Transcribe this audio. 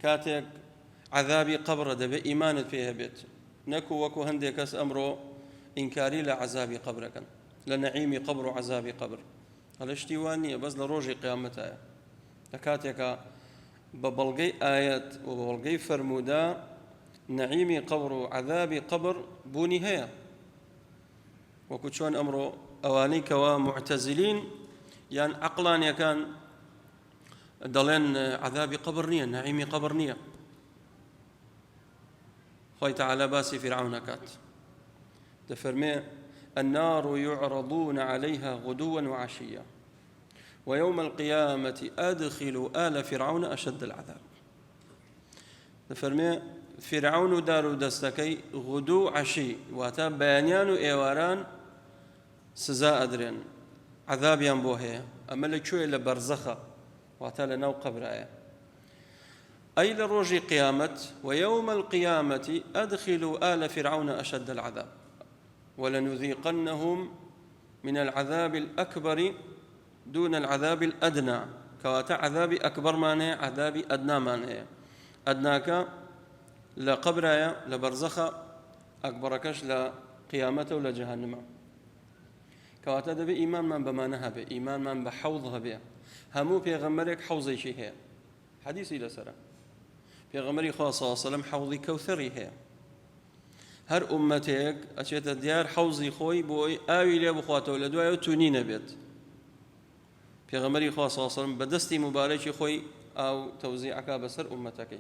كاتك عذابي قبر دبي إيمانت فيها بيت نكو وكو هندي كاس أمره إنكاري لعذابي قبرك لنعيمي قبر وعذابي قبر هذا اشتوانية بس لروجي قيامتها تكاتك ببلغي آيات وببلغي فرمودا نعيمي قبر وعذابي قبر بوني هي وكتشون أمره أوانيك ومعتزلين يعني عقلان يكان دلين عذابي قبر نية نعيمي قبر نية خوي تعالى باسي فرعون كات تفرمي النار يعرضون عليها غدوا وعشيا ويوم القيامة أدخلوا آل فرعون أشد العذاب تفرمي فرعون دارو دستكي غدو عشي واتا بيانيان وإيواران سزاء أدرين عذاب ينبوهي أما لكوي لبرزخة واتا لنو قبر أي لروج قيامة ويوم القيامة أدخلوا آل فرعون أشد العذاب ولنذيقنهم من العذاب الأكبر دون العذاب الأدنى كواتا عذاب أكبر مانه عذاب أدنى مانه أدناك لقبر لبرزخة أكبركش لقيامته ولا جهنم كواتا دبي إيمان من بمانها به إيمان من بحوضها به همو بيغمرك حوضي شيء هي حديثي لسرا بيغمري خاصة صلى الله عليه وسلم حوضي كوثري هي هر أمتك أشيت ديار حوضي خوي بوي آوي لي بخواته ولا دواء تونين بيت بيغمري خاصة صلى الله عليه وسلم بدستي مبارك خوي أو توزيعك بسر أمتك